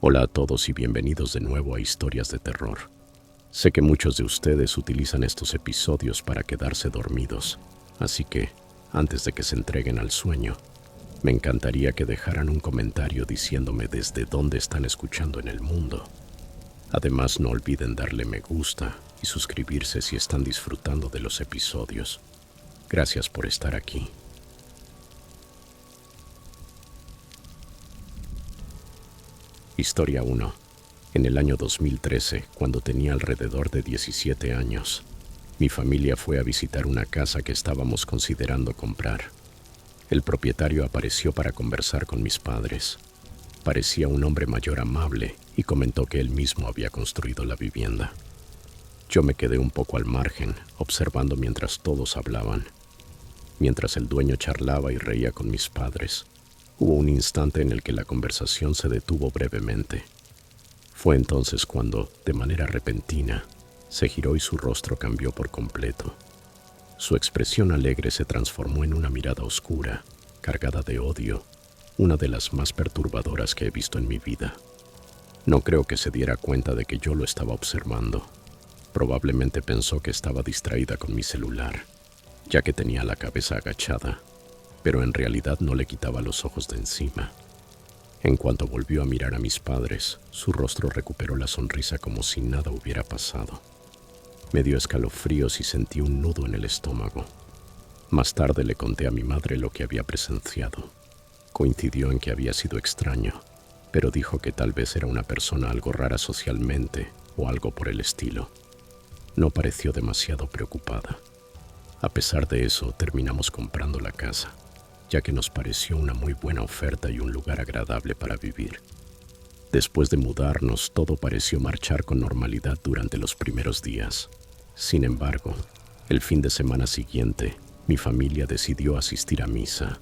Hola a todos y bienvenidos de nuevo a Historias de Terror. Sé que muchos de ustedes utilizan estos episodios para quedarse dormidos, así que, antes de que se entreguen al sueño, me encantaría que dejaran un comentario diciéndome desde dónde están escuchando en el mundo. Además, no olviden darle me gusta y suscribirse si están disfrutando de los episodios. Gracias por estar aquí. Historia 1. En el año 2013, cuando tenía alrededor de 17 años, mi familia fue a visitar una casa que estábamos considerando comprar. El propietario apareció para conversar con mis padres. Parecía un hombre mayor amable y comentó que él mismo había construido la vivienda. Yo me quedé un poco al margen, observando mientras todos hablaban. Mientras el dueño charlaba y reía con mis padres, hubo un instante en el que la conversación se detuvo brevemente. Fue entonces cuando, de manera repentina, se giró y su rostro cambió por completo. Su expresión alegre se transformó en una mirada oscura, cargada de odio, una de las más perturbadoras que he visto en mi vida. No creo que se diera cuenta de que yo lo estaba observando. Probablemente pensó que estaba distraída con mi celular, ya que tenía la cabeza agachada, pero en realidad no le quitaba los ojos de encima. En cuanto volvió a mirar a mis padres, su rostro recuperó la sonrisa como si nada hubiera pasado. Me dio escalofríos y sentí un nudo en el estómago. Más tarde le conté a mi madre lo que había presenciado. Coincidió en que había sido extraño, pero dijo que tal vez era una persona algo rara socialmente o algo por el estilo. No pareció demasiado preocupada. A pesar de eso, terminamos comprando la casa, ya que nos pareció una muy buena oferta y un lugar agradable para vivir. Después de mudarnos, todo pareció marchar con normalidad durante los primeros días. Sin embargo, el fin de semana siguiente, mi familia decidió asistir a misa.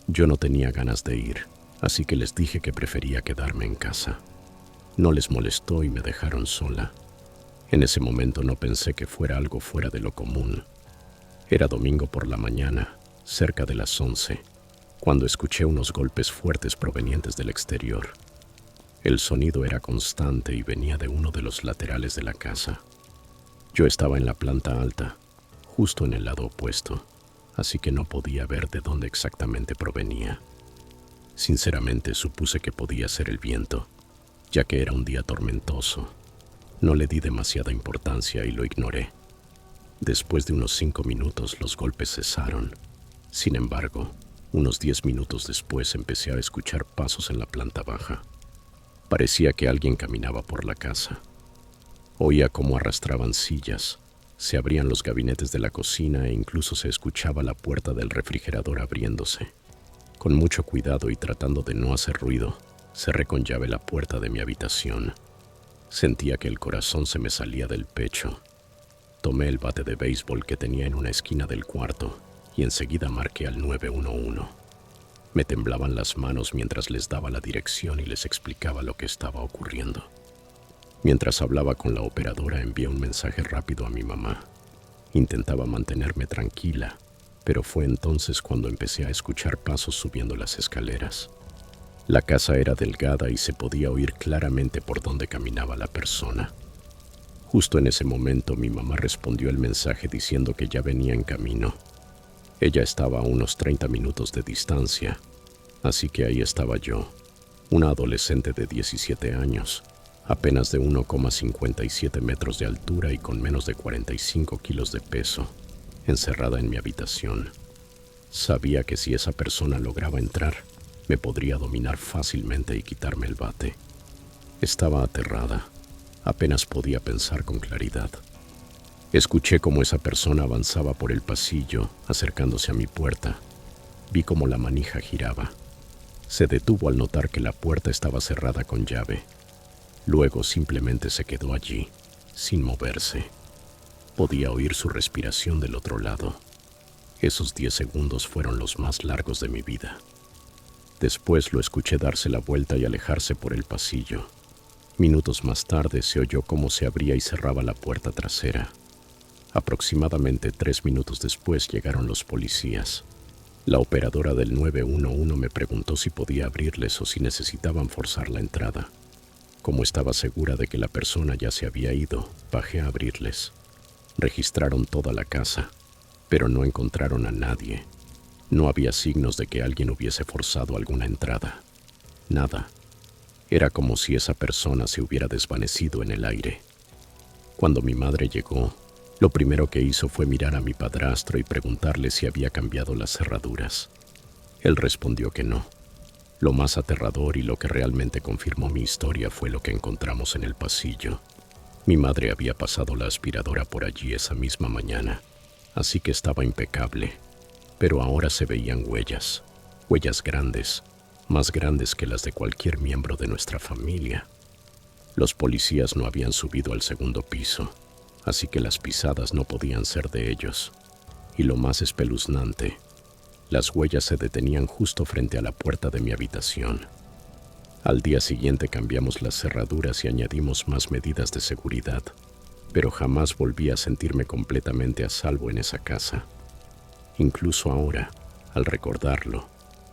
Yo no tenía ganas de ir, así que les dije que prefería quedarme en casa. No les molestó y me dejaron sola. En ese momento no pensé que fuera algo fuera de lo común. Era domingo por la mañana, cerca de las 11, cuando escuché unos golpes fuertes provenientes del exterior. El sonido era constante y venía de uno de los laterales de la casa. Yo estaba en la planta alta, justo en el lado opuesto, así que no podía ver de dónde exactamente provenía. Sinceramente supuse que podía ser el viento, ya que era un día tormentoso. No le di demasiada importancia y lo ignoré. Después de unos 5 minutos los golpes cesaron. Sin embargo, unos 10 minutos después empecé a escuchar pasos en la planta baja. Parecía que alguien caminaba por la casa. Oía cómo arrastraban sillas, se abrían los gabinetes de la cocina e incluso se escuchaba la puerta del refrigerador abriéndose. Con mucho cuidado y tratando de no hacer ruido, cerré con llave la puerta de mi habitación. Sentía que el corazón se me salía del pecho. Tomé el bate de béisbol que tenía en una esquina del cuarto y enseguida marqué al 911. Me temblaban las manos mientras les daba la dirección y les explicaba lo que estaba ocurriendo. Mientras hablaba con la operadora, envié un mensaje rápido a mi mamá. Intentaba mantenerme tranquila, pero fue entonces cuando empecé a escuchar pasos subiendo las escaleras. La casa era delgada y se podía oír claramente por dónde caminaba la persona. Justo en ese momento mi mamá respondió el mensaje diciendo que ya venía en camino. Ella estaba a unos 30 minutos de distancia, así que ahí estaba yo, una adolescente de 17 años, apenas de 1,57 metros de altura y con menos de 45 kilos de peso, encerrada en mi habitación. Sabía que si esa persona lograba entrar, me podría dominar fácilmente y quitarme el bate. Estaba aterrada. Apenas podía pensar con claridad. Escuché cómo esa persona avanzaba por el pasillo, acercándose a mi puerta. Vi cómo la manija giraba. Se detuvo al notar que la puerta estaba cerrada con llave. Luego simplemente se quedó allí, sin moverse. Podía oír su respiración del otro lado. Esos 10 segundos fueron los más largos de mi vida. Después lo escuché darse la vuelta y alejarse por el pasillo. Minutos más tarde se oyó cómo se abría y cerraba la puerta trasera. Aproximadamente 3 minutos después llegaron los policías. La operadora del 911 me preguntó si podía abrirles o si necesitaban forzar la entrada. Como estaba segura de que la persona ya se había ido, bajé a abrirles. Registraron toda la casa, pero no encontraron a nadie. No había signos de que alguien hubiese forzado alguna entrada. Nada. Era como si esa persona se hubiera desvanecido en el aire. Cuando mi madre llegó, lo primero que hizo fue mirar a mi padrastro y preguntarle si había cambiado las cerraduras. Él respondió que no. Lo más aterrador y lo que realmente confirmó mi historia fue lo que encontramos en el pasillo. Mi madre había pasado la aspiradora por allí esa misma mañana, así que estaba impecable. Pero ahora se veían huellas, huellas grandes, más grandes que las de cualquier miembro de nuestra familia. Los policías no habían subido al segundo piso, así que las pisadas no podían ser de ellos. Y lo más espeluznante, las huellas se detenían justo frente a la puerta de mi habitación. Al día siguiente cambiamos las cerraduras y añadimos más medidas de seguridad, pero jamás volví a sentirme completamente a salvo en esa casa. Incluso ahora, al recordarlo,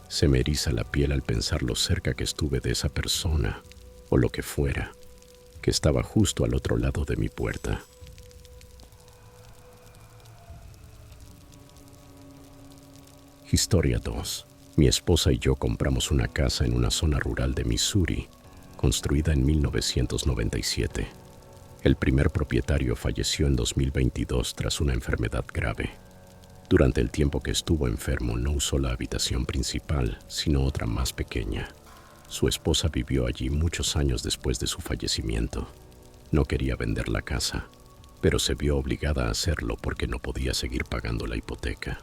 se me eriza la piel al pensar lo cerca que estuve de esa persona, o lo que fuera, que estaba justo al otro lado de mi puerta. Historia 2. Mi esposa y yo compramos una casa en una zona rural de Missouri, construida en 1997. El primer propietario falleció en 2022 tras una enfermedad grave. Durante el tiempo que estuvo enfermo no usó la habitación principal, sino otra más pequeña. Su esposa vivió allí muchos años después de su fallecimiento. No quería vender la casa, pero se vio obligada a hacerlo porque no podía seguir pagando la hipoteca.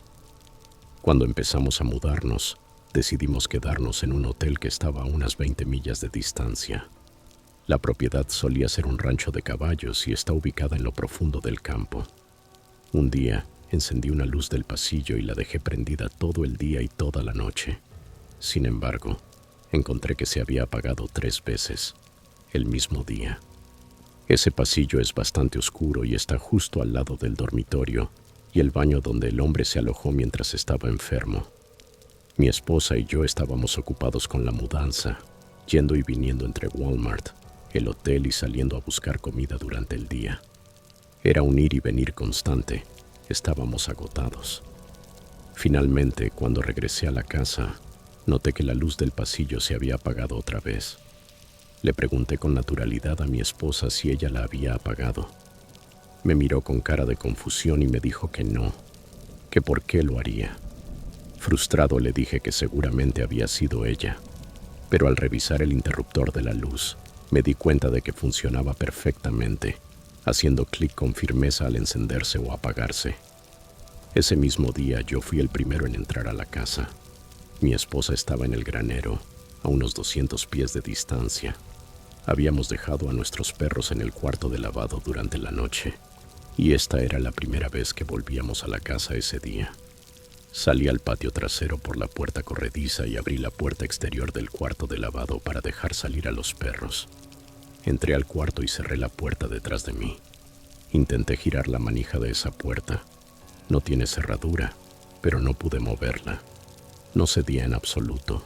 Cuando empezamos a mudarnos, decidimos quedarnos en un hotel que estaba a unas 20 millas de distancia. La propiedad solía ser un rancho de caballos y está ubicada en lo profundo del campo. Un día, encendí una luz del pasillo y la dejé prendida todo el día y toda la noche. Sin embargo, encontré que se había apagado 3 veces, el mismo día. Ese pasillo es bastante oscuro y está justo al lado del dormitorio y el baño donde el hombre se alojó mientras estaba enfermo. Mi esposa y yo estábamos ocupados con la mudanza, yendo y viniendo entre Walmart, el hotel y saliendo a buscar comida durante el día. Era un ir y venir constante. Estábamos agotados. Finalmente, cuando regresé a la casa, noté que la luz del pasillo se había apagado otra vez. Le pregunté con naturalidad a mi esposa si ella la había apagado. Me miró con cara de confusión y me dijo que no, que por qué lo haría. Frustrado le dije que seguramente había sido ella, pero al revisar el interruptor de la luz, me di cuenta de que funcionaba perfectamente, haciendo clic con firmeza al encenderse o apagarse. Ese mismo día yo fui el primero en entrar a la casa. Mi esposa estaba en el granero, a unos 200 pies de distancia. Habíamos dejado a nuestros perros en el cuarto de lavado durante la noche, y esta era la primera vez que volvíamos a la casa ese día. Salí al patio trasero por la puerta corrediza y abrí la puerta exterior del cuarto de lavado para dejar salir a los perros. Entré al cuarto y cerré la puerta detrás de mí. Intenté girar la manija de esa puerta. No tiene cerradura, pero no pude moverla. No cedía en absoluto.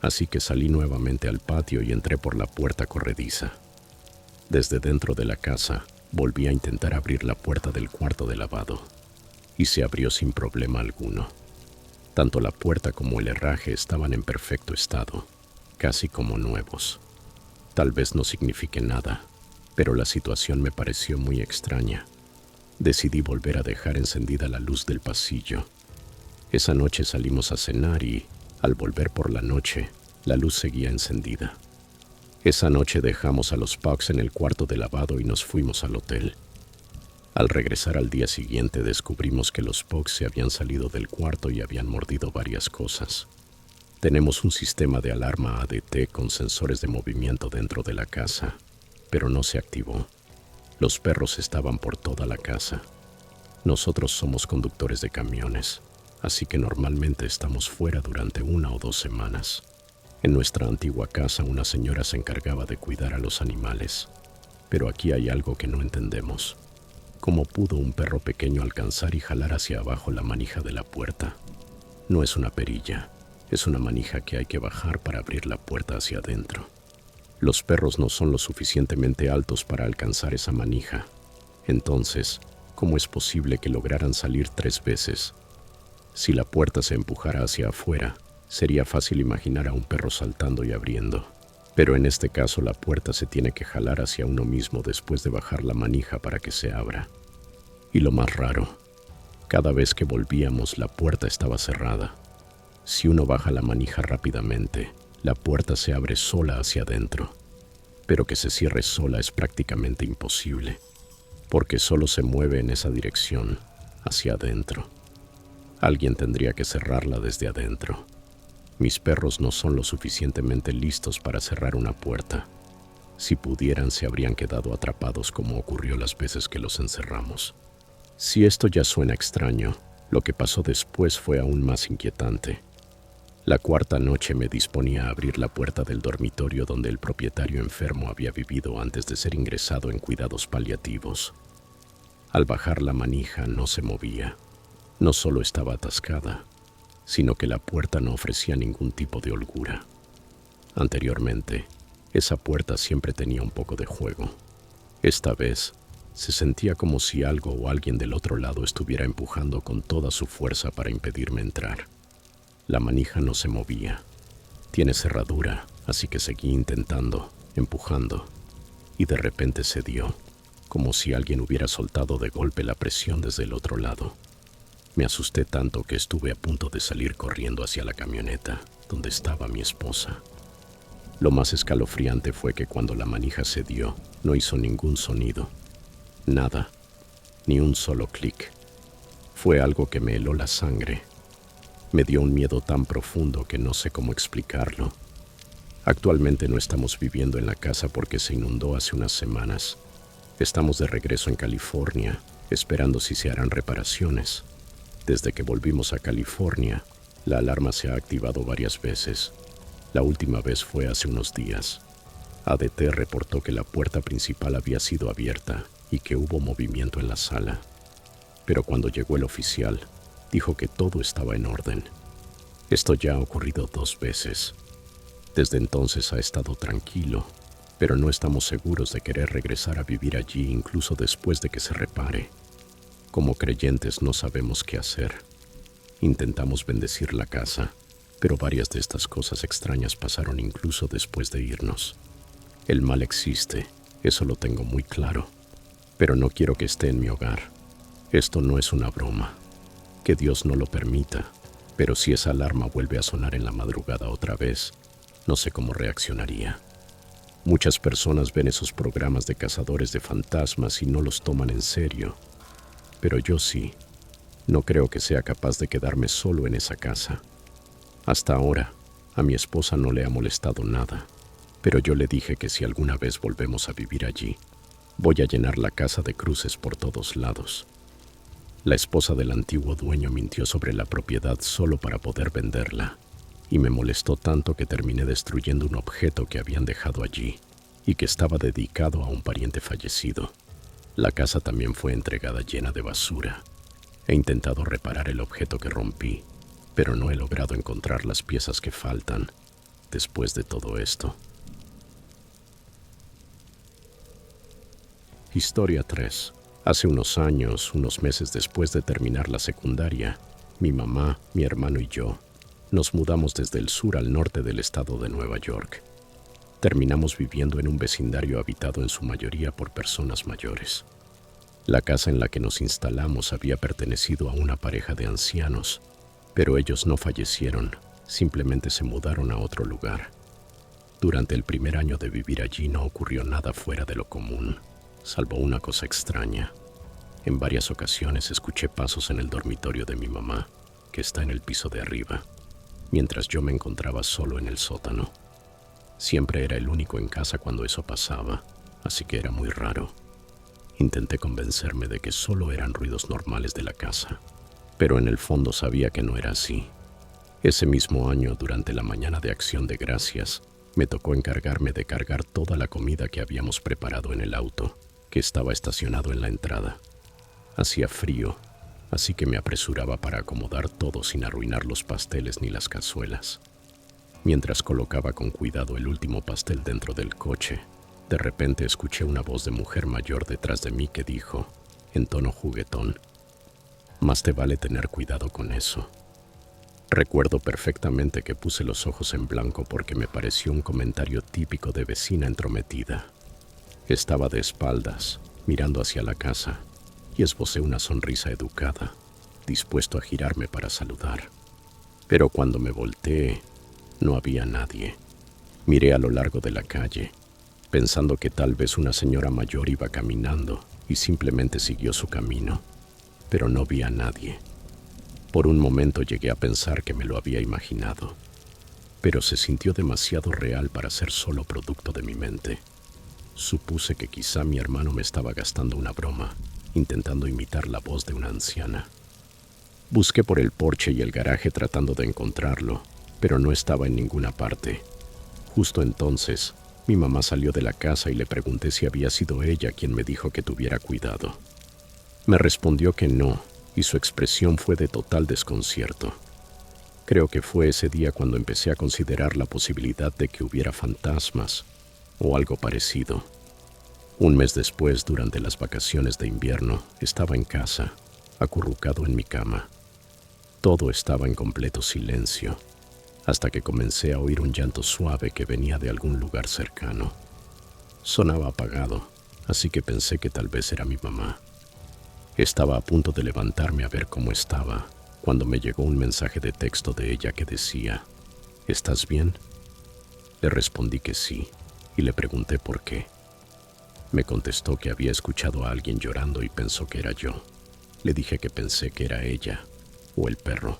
Así que salí nuevamente al patio y entré por la puerta corrediza. Desde dentro de la casa, volví a intentar abrir la puerta del cuarto de lavado, y se abrió sin problema alguno. Tanto la puerta como el herraje estaban en perfecto estado, casi como nuevos. Tal vez no signifique nada, pero la situación me pareció muy extraña. Decidí volver a dejar encendida la luz del pasillo. Esa noche salimos a cenar y, al volver por la noche, la luz seguía encendida. Esa noche dejamos a los pugs en el cuarto de lavado y nos fuimos al hotel. Al regresar al día siguiente descubrimos que los pugs se habían salido del cuarto y habían mordido varias cosas. Tenemos un sistema de alarma ADT con sensores de movimiento dentro de la casa, pero no se activó. Los perros estaban por toda la casa. Nosotros somos conductores de camiones, así que normalmente estamos fuera durante 1 o 2 semanas. En nuestra antigua casa una señora se encargaba de cuidar a los animales, pero aquí hay algo que no entendemos. ¿Cómo pudo un perro pequeño alcanzar y jalar hacia abajo la manija de la puerta? No es una perilla, es una manija que hay que bajar para abrir la puerta hacia adentro. Los perros no son lo suficientemente altos para alcanzar esa manija. Entonces, ¿cómo es posible que lograran salir 3 veces? Si la puerta se empujara hacia afuera, sería fácil imaginar a un perro saltando y abriendo. Pero en este caso la puerta se tiene que jalar hacia uno mismo después de bajar la manija para que se abra. Y lo más raro, cada vez que volvíamos la puerta estaba cerrada. Si uno baja la manija rápidamente, la puerta se abre sola hacia adentro. Pero que se cierre sola es prácticamente imposible, porque solo se mueve en esa dirección, hacia adentro. Alguien tendría que cerrarla desde adentro. Mis perros no son lo suficientemente listos para cerrar una puerta. Si pudieran, se habrían quedado atrapados como ocurrió las veces que los encerramos. Si esto ya suena extraño, lo que pasó después fue aún más inquietante. La cuarta noche me disponía a abrir la puerta del dormitorio donde el propietario enfermo había vivido antes de ser ingresado en cuidados paliativos. Al bajar la manija no se movía. No solo estaba atascada, sino que la puerta no ofrecía ningún tipo de holgura. Anteriormente, esa puerta siempre tenía un poco de juego. Esta vez, se sentía como si algo o alguien del otro lado estuviera empujando con toda su fuerza para impedirme entrar. La manija no se movía. Tiene cerradura, así que seguí intentando, empujando, y de repente cedió, como si alguien hubiera soltado de golpe la presión desde el otro lado. Me asusté tanto que estuve a punto de salir corriendo hacia la camioneta, donde estaba mi esposa. Lo más escalofriante fue que cuando la manija cedió, no hizo ningún sonido. Nada, ni un solo clic. Fue algo que me heló la sangre. Me dio un miedo tan profundo que no sé cómo explicarlo. Actualmente no estamos viviendo en la casa porque se inundó hace unas semanas. Estamos de regreso en California, esperando si se harán reparaciones. Desde que volvimos a California, la alarma se ha activado varias veces. La última vez fue hace unos días. ADT reportó que la puerta principal había sido abierta y que hubo movimiento en la sala. Pero cuando llegó el oficial, dijo que todo estaba en orden. Esto ya ha ocurrido 2 veces. Desde entonces ha estado tranquilo, pero no estamos seguros de querer regresar a vivir allí incluso después de que se repare. Como creyentes no sabemos qué hacer. Intentamos bendecir la casa, pero varias de estas cosas extrañas pasaron incluso después de irnos. El mal existe, eso lo tengo muy claro, pero no quiero que esté en mi hogar. Esto no es una broma. Que Dios no lo permita, pero si esa alarma vuelve a sonar en la madrugada otra vez, no sé cómo reaccionaría. Muchas personas ven esos programas de cazadores de fantasmas y no los toman en serio. Pero yo sí. No creo que sea capaz de quedarme solo en esa casa. Hasta ahora, a mi esposa no le ha molestado nada, pero yo le dije que si alguna vez volvemos a vivir allí, voy a llenar la casa de cruces por todos lados. La esposa del antiguo dueño mintió sobre la propiedad solo para poder venderla, y me molestó tanto que terminé destruyendo un objeto que habían dejado allí y que estaba dedicado a un pariente fallecido. La casa también fue entregada llena de basura. He intentado reparar el objeto que rompí, pero no he logrado encontrar las piezas que faltan después de todo esto. Historia 3. Hace unos años, unos meses después de terminar la secundaria, mi mamá, mi hermano y yo nos mudamos desde el sur al norte del estado de Nueva York. Terminamos viviendo en un vecindario habitado en su mayoría por personas mayores. La casa en la que nos instalamos había pertenecido a una pareja de ancianos, pero ellos no fallecieron, simplemente se mudaron a otro lugar. Durante el primer año de vivir allí no ocurrió nada fuera de lo común, salvo una cosa extraña. En varias ocasiones escuché pasos en el dormitorio de mi mamá, que está en el piso de arriba, mientras yo me encontraba solo en el sótano. Siempre era el único en casa cuando eso pasaba, así que era muy raro. Intenté convencerme de que solo eran ruidos normales de la casa, pero en el fondo sabía que no era así. Ese mismo año, durante la mañana de Acción de Gracias, me tocó encargarme de cargar toda la comida que habíamos preparado en el auto, que estaba estacionado en la entrada. Hacía frío, así que me apresuraba para acomodar todo sin arruinar los pasteles ni las cazuelas. Mientras colocaba con cuidado el último pastel dentro del coche, de repente escuché una voz de mujer mayor detrás de mí que dijo, en tono juguetón, «Más te vale tener cuidado con eso». Recuerdo perfectamente que puse los ojos en blanco porque me pareció un comentario típico de vecina entrometida. Estaba de espaldas, mirando hacia la casa, y esbocé una sonrisa educada, dispuesto a girarme para saludar. Pero cuando me volteé, no había nadie. Miré a lo largo de la calle, pensando que tal vez una señora mayor iba caminando y simplemente siguió su camino, pero no vi a nadie. Por un momento llegué a pensar que me lo había imaginado, pero se sintió demasiado real para ser solo producto de mi mente. Supuse que quizá mi hermano me estaba gastando una broma, intentando imitar la voz de una anciana. Busqué por el porche y el garaje tratando de encontrarlo, pero no estaba en ninguna parte. Justo entonces, mi mamá salió de la casa y le pregunté si había sido ella quien me dijo que tuviera cuidado. Me respondió que no, y su expresión fue de total desconcierto. Creo que fue ese día cuando empecé a considerar la posibilidad de que hubiera fantasmas o algo parecido. Un mes después, durante las vacaciones de invierno, estaba en casa, acurrucado en mi cama. Todo estaba en completo silencio, hasta que comencé a oír un llanto suave que venía de algún lugar cercano. Sonaba apagado, así que pensé que tal vez era mi mamá. Estaba a punto de levantarme a ver cómo estaba, cuando me llegó un mensaje de texto de ella que decía, «¿Estás bien?». Le respondí que sí, y le pregunté por qué. Me contestó que había escuchado a alguien llorando y pensó que era yo. Le dije que pensé que era ella, o el perro,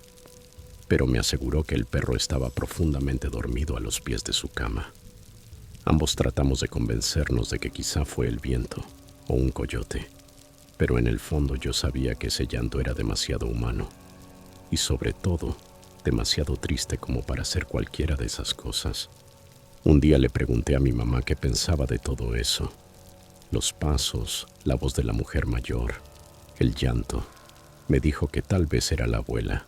pero me aseguró que el perro estaba profundamente dormido a los pies de su cama. Ambos tratamos de convencernos de que quizá fue el viento o un coyote, pero en el fondo yo sabía que ese llanto era demasiado humano y sobre todo demasiado triste como para hacer cualquiera de esas cosas. Un día le pregunté a mi mamá qué pensaba de todo eso. Los pasos, la voz de la mujer mayor, el llanto. Me dijo que tal vez era la abuela.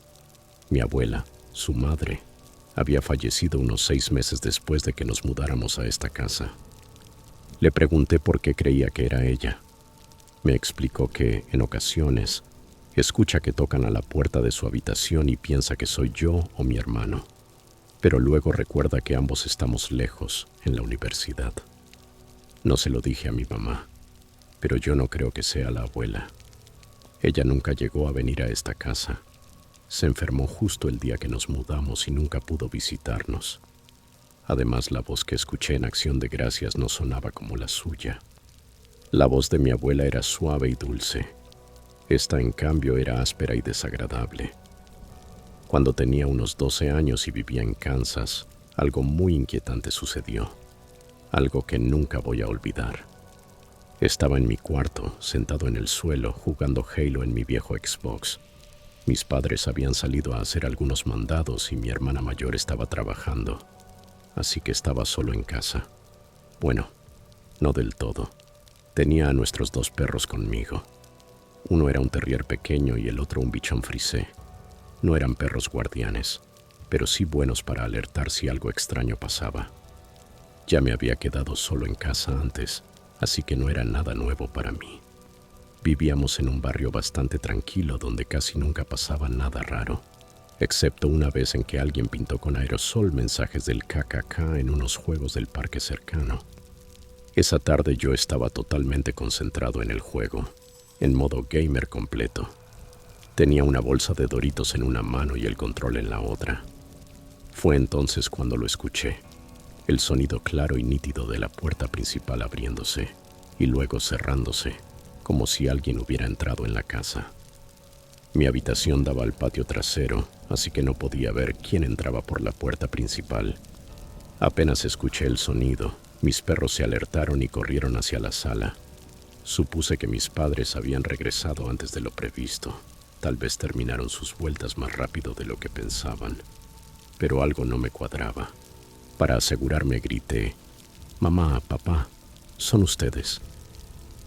Mi abuela, su madre, había fallecido unos 6 meses después de que nos mudáramos a esta casa. Le pregunté por qué creía que era ella. Me explicó que, en ocasiones, escucha que tocan a la puerta de su habitación y piensa que soy yo o mi hermano, pero luego recuerda que ambos estamos lejos, en la universidad. No se lo dije a mi mamá, pero yo no creo que sea la abuela. Ella nunca llegó a venir a esta casa. Se enfermó justo el día que nos mudamos y nunca pudo visitarnos. Además, la voz que escuché en Acción de Gracias no sonaba como la suya. La voz de mi abuela era suave y dulce. Esta, en cambio, era áspera y desagradable. Cuando tenía unos 12 años y vivía en Kansas, algo muy inquietante sucedió. Algo que nunca voy a olvidar. Estaba en mi cuarto, sentado en el suelo, jugando Halo en mi viejo Xbox. Mis padres habían salido a hacer algunos mandados y mi hermana mayor estaba trabajando, así que estaba solo en casa. Bueno, no del todo. Tenía a nuestros 2 perros conmigo. Uno era un terrier pequeño y el otro un bichón frisé. No eran perros guardianes, pero sí buenos para alertar si algo extraño pasaba. Ya me había quedado solo en casa antes, así que no era nada nuevo para mí. Vivíamos en un barrio bastante tranquilo donde casi nunca pasaba nada raro, excepto una vez en que alguien pintó con aerosol mensajes del KKK en unos juegos del parque cercano. Esa tarde yo estaba totalmente concentrado en el juego, en modo gamer completo. Tenía una bolsa de Doritos en una mano y el control en la otra. Fue entonces cuando lo escuché, el sonido claro y nítido de la puerta principal abriéndose y luego cerrándose, como si alguien hubiera entrado en la casa. Mi habitación daba al patio trasero, así que no podía ver quién entraba por la puerta principal. Apenas escuché el sonido, mis perros se alertaron y corrieron hacia la sala. Supuse que mis padres habían regresado antes de lo previsto. Tal vez terminaron sus vueltas más rápido de lo que pensaban. Pero algo no me cuadraba. Para asegurarme grité, «Mamá, papá, son ustedes».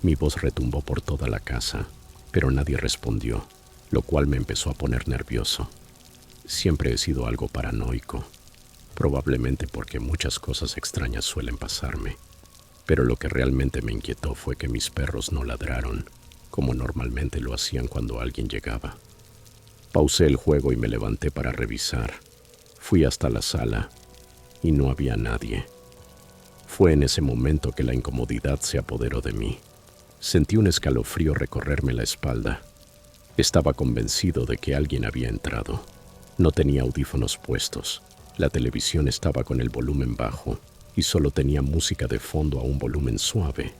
Mi voz retumbó por toda la casa, pero nadie respondió, lo cual me empezó a poner nervioso. Siempre he sido algo paranoico, probablemente porque muchas cosas extrañas suelen pasarme. Pero lo que realmente me inquietó fue que mis perros no ladraron, como normalmente lo hacían cuando alguien llegaba. Pausé el juego y me levanté para revisar. Fui hasta la sala y no había nadie. Fue en ese momento que la incomodidad se apoderó de mí. Sentí un escalofrío recorrerme la espalda. Estaba convencido de que alguien había entrado. No tenía audífonos puestos. La televisión estaba con el volumen bajo y solo tenía música de fondo a un volumen suave.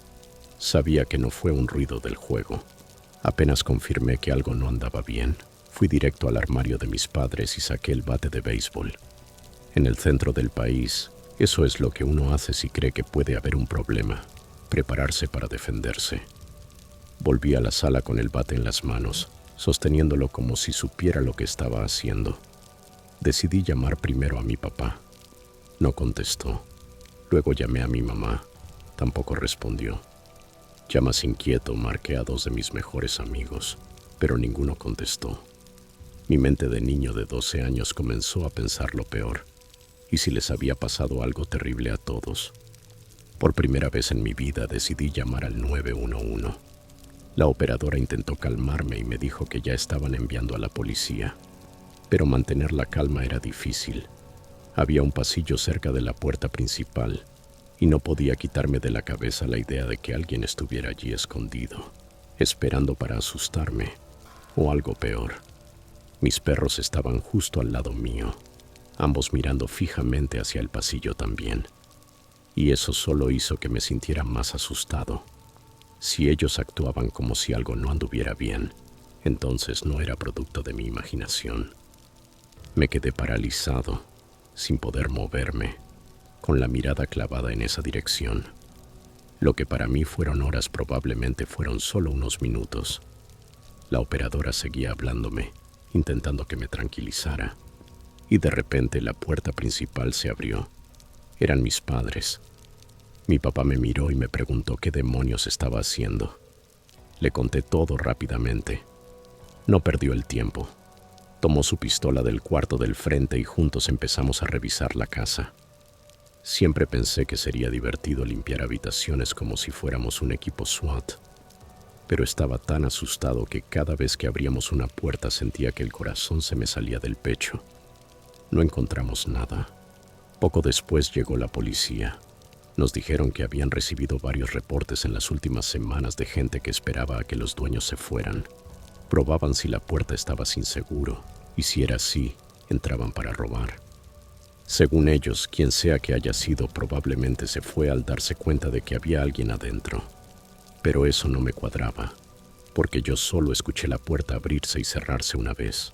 Sabía que no fue un ruido del juego. Apenas confirmé que algo no andaba bien, fui directo al armario de mis padres y saqué el bate de béisbol. En el centro del país, eso es lo que uno hace si cree que puede haber un problema, prepararse para defenderse. Volví a la sala con el bate en las manos, sosteniéndolo como si supiera lo que estaba haciendo. Decidí llamar primero a mi papá. No contestó. Luego llamé a mi mamá. Tampoco respondió. Ya más inquieto, marqué a 2 de mis mejores amigos, pero ninguno contestó. Mi mente de niño de 12 años comenzó a pensar lo peor. ¿Y si les había pasado algo terrible a todos? Por primera vez en mi vida decidí llamar al 911. La operadora intentó calmarme y me dijo que ya estaban enviando a la policía. Pero mantener la calma era difícil. Había un pasillo cerca de la puerta principal y no podía quitarme de la cabeza la idea de que alguien estuviera allí escondido, esperando para asustarme, o algo peor. Mis perros estaban justo al lado mío, ambos mirando fijamente hacia el pasillo también, y eso solo hizo que me sintiera más asustado. Si ellos actuaban como si algo no anduviera bien, entonces no era producto de mi imaginación. Me quedé paralizado, sin poder moverme, con la mirada clavada en esa dirección. Lo que para mí fueron horas probablemente fueron solo unos minutos. La operadora seguía hablándome, intentando que me tranquilizara, y de repente la puerta principal se abrió. Eran mis padres. Mi papá me miró y me preguntó qué demonios estaba haciendo. Le conté todo rápidamente. No perdió el tiempo. Tomó su pistola del cuarto del frente y juntos empezamos a revisar la casa. Siempre pensé que sería divertido limpiar habitaciones como si fuéramos un equipo SWAT, pero estaba tan asustado que cada vez que abríamos una puerta sentía que el corazón se me salía del pecho. No encontramos nada. Poco después llegó la policía. Nos dijeron que habían recibido varios reportes en las últimas semanas de gente que esperaba a que los dueños se fueran. Probaban si la puerta estaba sin seguro, y si era así, entraban para robar. Según ellos, quien sea que haya sido probablemente se fue al darse cuenta de que había alguien adentro. Pero eso no me cuadraba, porque yo solo escuché la puerta abrirse y cerrarse una vez.